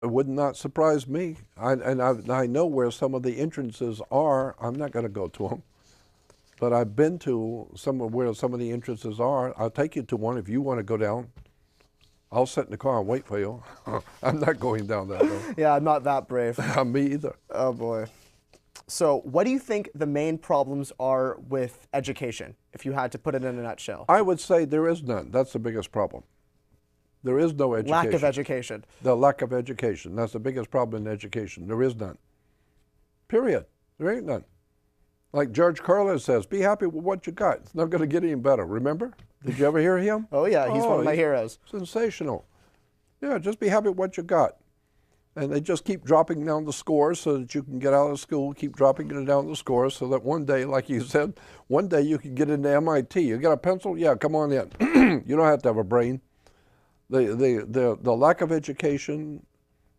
It would not surprise me. I know where some of the entrances are. I'm not going to go to them. But I've been to some of where some of the entrances are. I'll take you to one if you want to go down. I'll sit in the car and wait for you. I'm not going down that though. Yeah, I'm not that brave. Me either. Oh boy. So, what do you think the main problems are with education, if you had to put it in a nutshell? I would say there is none. That's the biggest problem. There is no education. Lack of education. The lack of education. That's the biggest problem in education. There is none. Period. There ain't none. Like George Carlin says, be happy with what you got. It's not going to get any better. Remember? Did you ever hear him? Oh, yeah, he's one of my heroes. Sensational. Yeah, just be happy with what you got. And they just keep dropping down the scores so that you can get out of school, keep dropping it down the scores so that one day, like you said, one day you can get into MIT. You got a pencil? Yeah, come on in. You don't have to have a brain. The lack of education,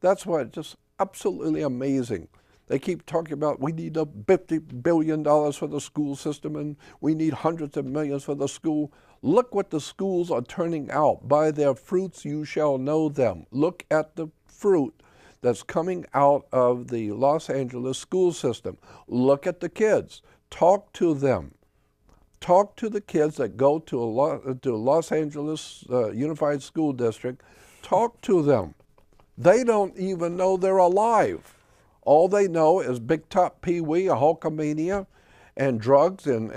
that's why it's just absolutely amazing. They keep talking about we need $50 billion for the school system and we need hundreds of millions for the school. Look what the schools are turning out. By their fruits you shall know them. Look at the fruit that's coming out of the Los Angeles school system. Look at the kids. Talk to them. Talk to the kids that go to Los Angeles Unified School District. Talk to them. They don't even know they're alive. All they know is Big Top Pee Wee, a Hulkamania, and drugs and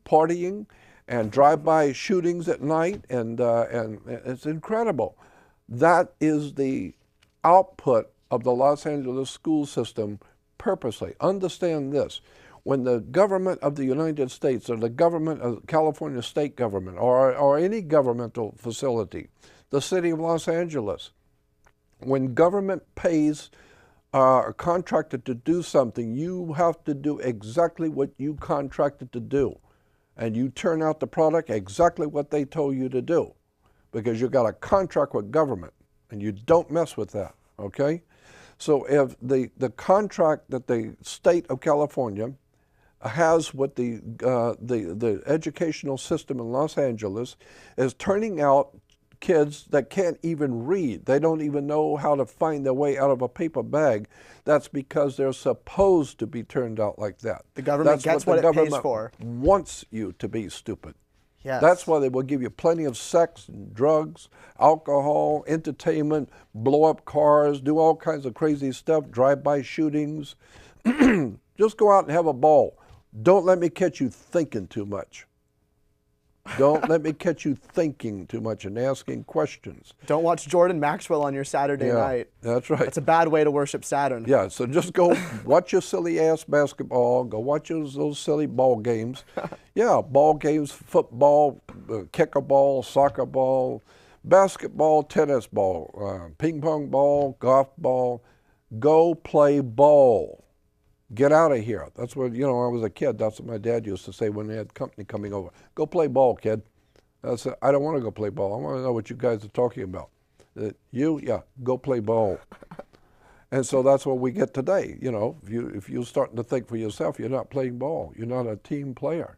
partying and drive-by shootings at night, and it's incredible. That is the output of the Los Angeles school system purposely. Understand this. When the government of the United States or the government of California state government or any governmental facility, the city of Los Angeles, when government pays a contractor to do something, you have to do exactly what you contracted to do. And you turn out the product exactly what they told you to do, because you got a contract with government and you don't mess with that, okay? So if the contract that the state of California has with the educational system in Los Angeles is turning out kids that can't even read. They don't even know how to find their way out of a paper bag. That's because they're supposed to be turned out like that. The government gets what it pays for. Wants you to be stupid. Yes. That's why they will give you plenty of sex, and drugs, alcohol, entertainment, blow up cars, do all kinds of crazy stuff, drive-by shootings. Just go out and have a ball. Don't let me catch you thinking too much. Don't let me catch you thinking too much and asking questions. Don't watch Jordan Maxwell on your Saturday night. That's right. That's a bad way to worship Saturn. Yeah, so just go watch your silly ass basketball, go watch those silly ball games. Yeah, ball games, football, kicker ball, soccer ball, basketball, tennis ball, ping pong ball, golf ball. Go play ball. Get out of here. That's what, when I was a kid, that's what my dad used to say when they had company coming over. Go play ball, kid. I said, I don't want to go play ball. I want to know what you guys are talking about. Yeah, go play ball. And so that's what we get today. If you're starting to think for yourself, you're not playing ball. You're not a team player.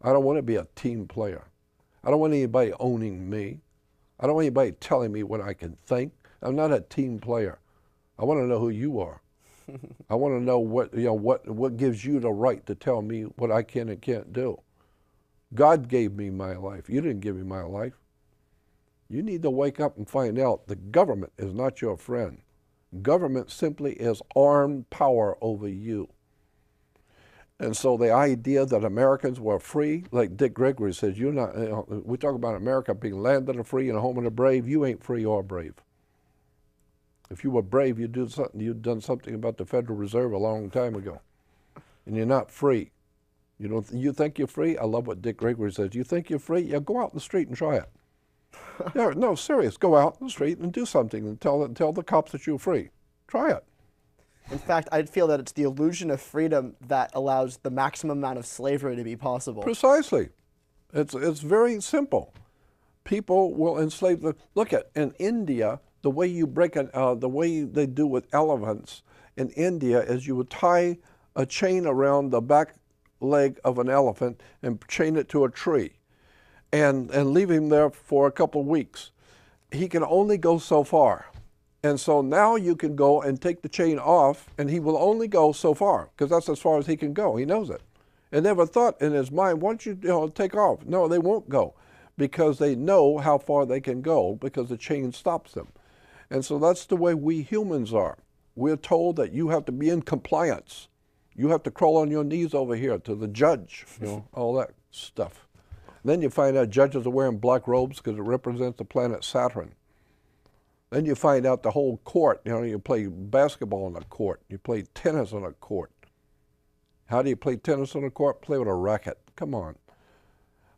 I don't want to be a team player. I don't want anybody owning me. I don't want anybody telling me what I can think. I'm not a team player. I want to know who you are. I want to know what gives you the right to tell me what I can and can't do. God gave me my life. You didn't give me my life. You need to wake up and find out the government is not your friend. Government simply is armed power over you. And so the idea that Americans were free, like Dick Gregory says, you're not. We talk about America being land of the free and a home of the brave. You ain't free or brave. If you were brave, you'd done something about the Federal Reserve a long time ago. And you're not free. You think you're free? I love what Dick Gregory says. You think you're free? Yeah, go out in the street and try it. Yeah, no, serious. Go out in the street and do something and tell the cops that you're free. Try it. In fact, I feel that it's the illusion of freedom that allows the maximum amount of slavery to be possible. Precisely. It's very simple. People will enslave them. Look at in India. The way you the way they do with elephants in India is you would tie a chain around the back leg of an elephant and chain it to a tree and leave him there for a couple of weeks. He can only go so far. And so now you can go and take the chain off, and he will only go so far, because that's as far as he can go. He knows it. And never thought in his mind, why don't you, take off? No, they won't go, because they know how far they can go, because the chain stops them. And so that's the way we humans are. We're told that you have to be in compliance. You have to crawl on your knees over here to the judge, all that stuff. Then you find out judges are wearing black robes because it represents the planet Saturn. Then you find out the whole court, you play basketball on a court, you play tennis on a court. How do you play tennis on a court? Play with a racket. Come on.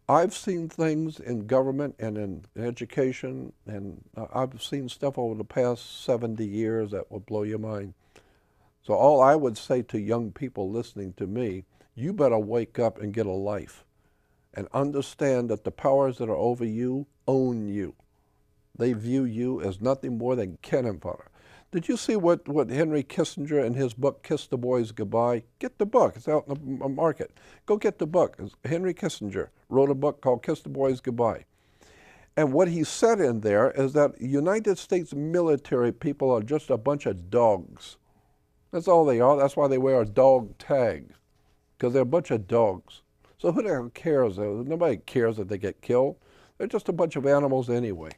I've seen things in government and in education, and I've seen stuff over the past 70 years that will blow your mind. So all I would say to young people listening to me, you better wake up and get a life and understand that the powers that are over you own you. They view you as nothing more than cannon fodder. Did you see what Henry Kissinger in his book, Kiss the Boys Goodbye? Get the book. It's out in the market. Go get the book. Henry Kissinger wrote a book called Kiss the Boys Goodbye. And what he said in there is that United States military people are just a bunch of dogs. That's all they are. That's why they wear a dog tag, because they're a bunch of dogs. So who the hell cares? Nobody cares that they get killed. They're just a bunch of animals anyway.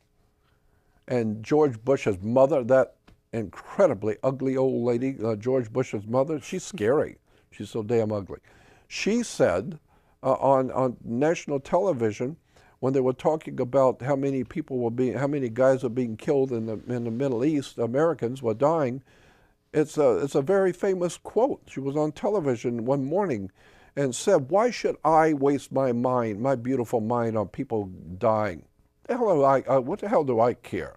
And George Bush's mother, that incredibly ugly old lady, George Bush's mother, she's scary. She's so damn ugly. She said on national television, when they were talking about how many guys were being killed in the Middle East, Americans were dying, it's a very famous quote. She was on television one morning and said, "Why should I waste my mind, my beautiful mind, on people dying? What the hell do I care?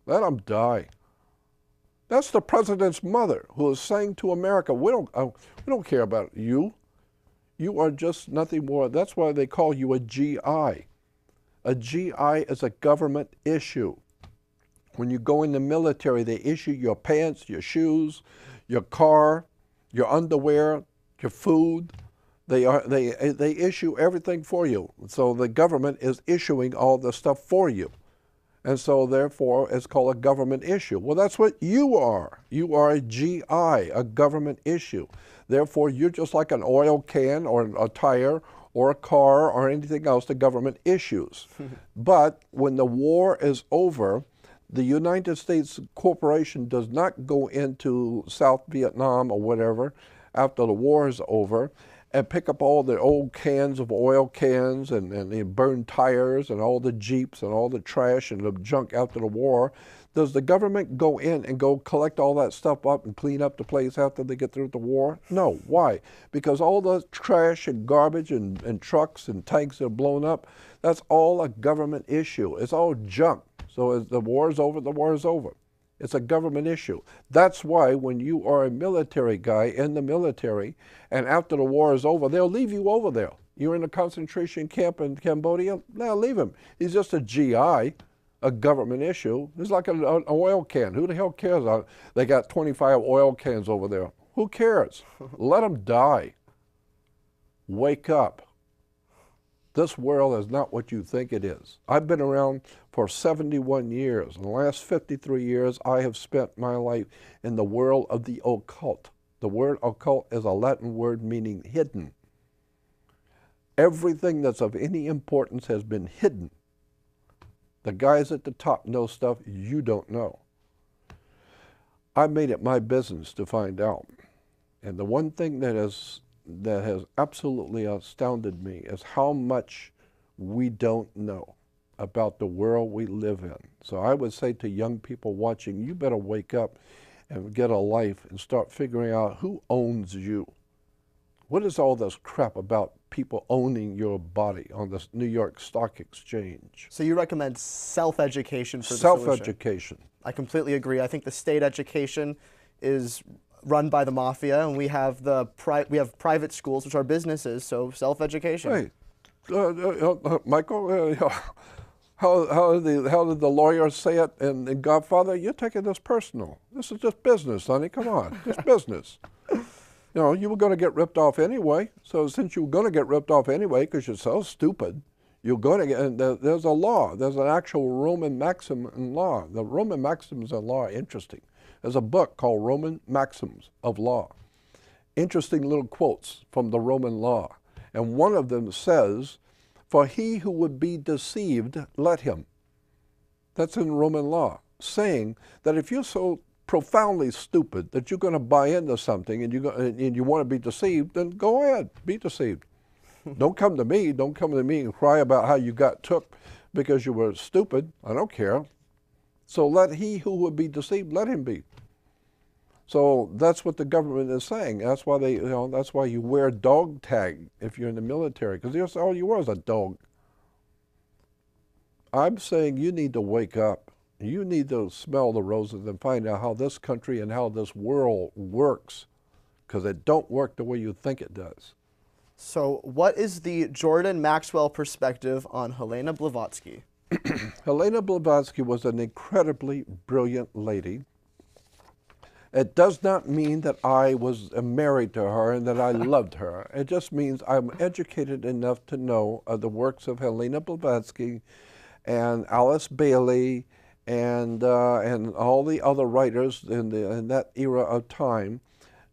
Let them die." That's the president's mother who is saying to America, we don't care about you. You are just nothing more. That's why they call you a GI. A GI is a government issue. When you go in the military, they issue your pants, your shoes, your car, your underwear, your food. They issue everything for you. So the government is issuing all the stuff for you. And so therefore it's called a government issue. Well, that's what you are. You are a GI, a government issue. Therefore you're just like an oil can or a tire or a car or anything else the government issues. But when the war is over, the United States corporation does not go into South Vietnam or whatever after the war is over and pick up all the old cans of oil cans and burned tires and all the Jeeps and all the trash and the junk after the war. Does the government go in and go collect all that stuff up and clean up the place after they get through the war? No. Why? Because all the trash and garbage and trucks and tanks that are blown up, that's all a government issue. It's all junk. So as the war is over, the war is over. It's a government issue. That's why when you are a military guy in the military, and after the war is over, they'll leave you over there. You're in a concentration camp in Cambodia, no, leave him. He's just a GI, a government issue. It's like an oil can. Who the hell cares? They got 25 oil cans over there. Who cares? Let them die. Wake up. This world is not what you think it is. I've been around for 71 years. In the last 53 years, I have spent my life in the world of the occult. The word occult is a Latin word meaning hidden. Everything that's of any importance has been hidden. The guys at the top know stuff you don't know. I made it my business to find out. And the one thing that has absolutely astounded me is how much we don't know about the world we live in. So I would say to young people watching, you better wake up and get a life and start figuring out who owns you. What is all this crap about people owning your body on the New York Stock Exchange? So you recommend self-education for the solution? Self-education. I completely agree. I think the state education is run by the mafia, and we have private schools, which are businesses. So self-education. Hey, Michael, how did the lawyer say it in Godfather? You're taking this personal. This is just business, honey. Come on, it's business. You know, you were going to get ripped off anyway. So since you were going to get ripped off anyway, because you're so stupid, You're going to get, and there's a law. There's an actual Roman maxim in law. The Roman maxims in law are interesting. There's a book called Roman Maxims of Law. Interesting little quotes from the Roman law. And one of them says, "For he who would be deceived, let him." That's in Roman law, saying that if you're so profoundly stupid that you're going to buy into something and you want to be deceived, then go ahead, be deceived. Don't come to me. Don't come to me and cry about how you got took because you were stupid. I don't care. So let he who would be deceived, let him be. So that's what the government is saying. That's why that's why you wear dog tag if you're in the military, because all you were is a dog. I'm saying you need to wake up. You need to smell the roses and find out how this country and how this world works, because it don't work the way you think it does. So what is the Jordan Maxwell perspective on Helena Blavatsky? Helena Blavatsky was an incredibly brilliant lady. It does not mean that I was married to her and that I loved her. It just means I'm educated enough to know the works of Helena Blavatsky and Alice Bailey and all the other writers in that era of time.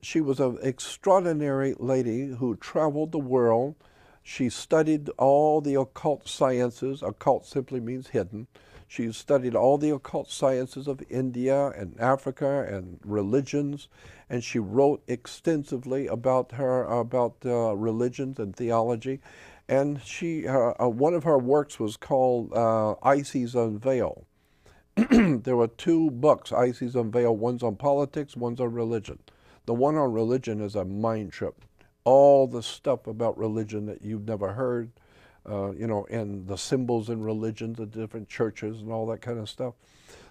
She was an extraordinary lady who traveled the world. She studied all the occult sciences. Occult simply means hidden. She studied all the occult sciences of India and Africa and religions, and she wrote extensively about religions and theology. And one of her works was called Isis Unveiled. There were two books, Isis Unveiled. One's on politics, one's on religion. The one on religion is a mind trip. All the stuff about religion that you've never heard, and the symbols in religions of different churches and all that kind of stuff.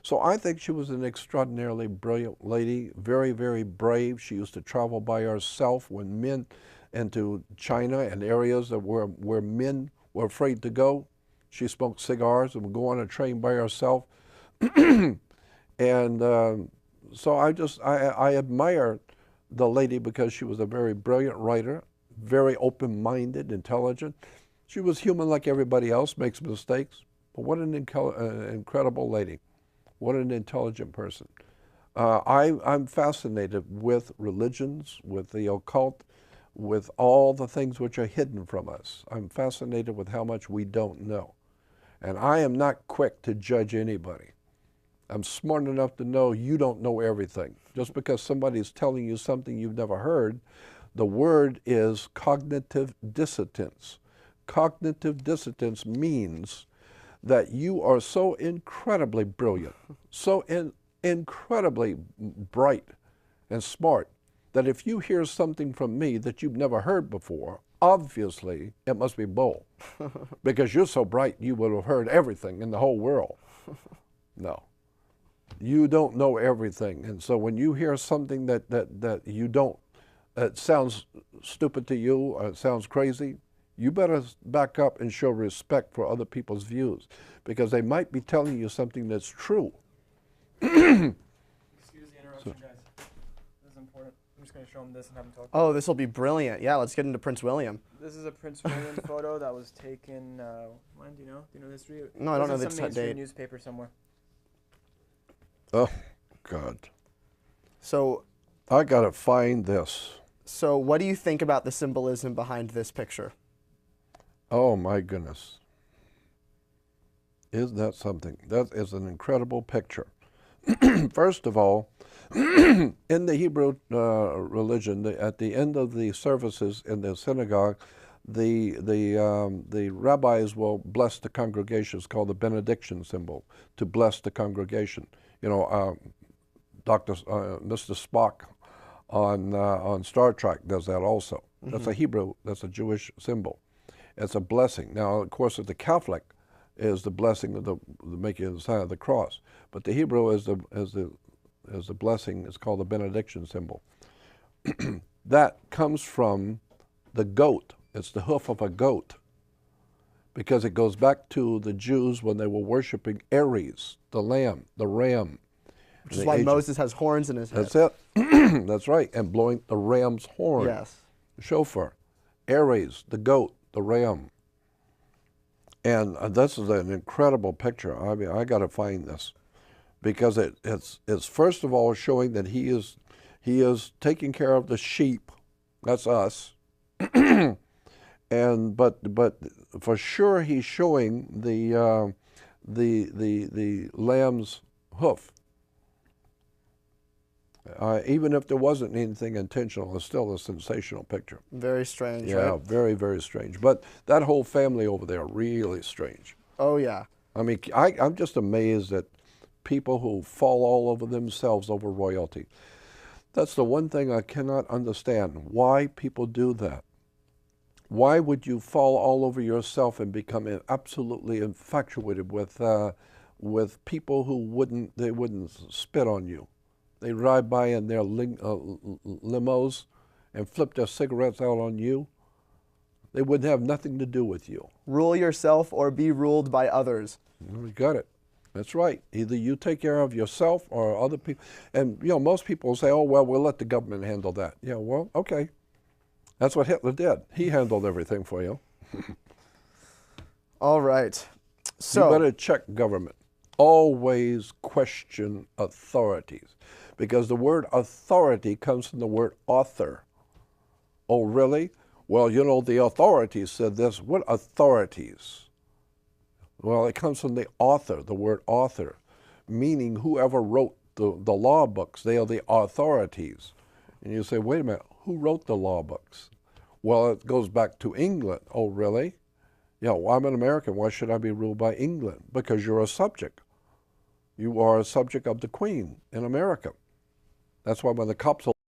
So I think she was an extraordinarily brilliant lady, very, very brave. She used to travel by herself into China and areas where men were afraid to go. She smoked cigars and would go on a train by herself. And so I admire the lady because she was a very brilliant writer, very open-minded, intelligent. She was human like everybody else, makes mistakes, but what an incredible lady. What an intelligent person. I'm fascinated with religions, with the occult, with all the things which are hidden from us. I'm fascinated with how much we don't know. And I am not quick to judge anybody. I'm smart enough to know you don't know everything. Just because somebody's telling you something you've never heard, the word is cognitive dissonance. Cognitive dissonance means that you are so incredibly brilliant, so incredibly bright and smart, that if you hear something from me that you've never heard before, obviously it must be bull. Because you're so bright, you would have heard everything in the whole world. No. You don't know everything. And so when you hear something that you don't, it sounds stupid to you, or it sounds crazy, you better back up and show respect for other people's views, because they might be telling you something that's true. Excuse the interruption, guys. This is important. I'm just going to show them this and have them talk. Oh, this will be brilliant. Yeah, let's get into Prince William. This is a Prince William photo that was taken, when, do you know? Do you know the history? No, I don't know the This is some mainstream date. newspaper somewhere. Oh, God. So I got to find this. So what do you think about the symbolism behind this picture? Oh, my goodness. Isn't that something? That is an incredible picture. First of all, in the Hebrew religion, at the end of the services in the synagogue, the rabbis will bless the congregation. It's called the benediction symbol, to bless the congregation. You know, Mr. Spock on Star Trek does that also. That's a Hebrew, that's a Jewish symbol. It's a blessing. Now, of course, the Catholic is the blessing of the making of the sign of the cross, but the Hebrew is the blessing. It's called the benediction symbol. That comes from the goat. It's the hoof of a goat, because it goes back to the Jews when they were worshiping Ares, the lamb, the ram. Which is why Moses has horns in his head. That's it. That's right. And blowing the ram's horn. Yes. Shofar. Ares, the goat, the ram. And this is an incredible picture. I mean, I got to find this because it's first of all showing that he is taking care of the sheep. That's us. And but for sure he's showing the lamb's hoof. Even if there wasn't anything intentional, it's still a sensational picture. Very strange, Yeah, right? very, very strange. But that whole family over there, really strange. Oh, yeah. I mean, I'm just amazed at people who fall all over themselves over royalty. That's the one thing I cannot understand, why people do that. Why would you fall all over yourself and become absolutely infatuated with people who wouldn't spit on you? They ride by in their limos and flip their cigarettes out on you. They wouldn't have nothing to do with you. Rule yourself or be ruled by others. You got it. That's right. Either you take care of yourself or other people. And, most people say, oh, well, we'll let the government handle that. Yeah, well, okay. That's what Hitler did. He handled everything for you. All right. So you better check government. Always question authorities, because the word authority comes from the word author. Oh, really? Well, the authorities said this. What authorities? Well, it comes from the author, the word author, meaning whoever wrote the law books. They are the authorities. And you say, wait a minute, who wrote the law books? Well, it goes back to England. Oh, really? Yeah, well, I'm an American. Why should I be ruled by England? Because you're a subject. You are a subject of the Queen in America. That's why when the cops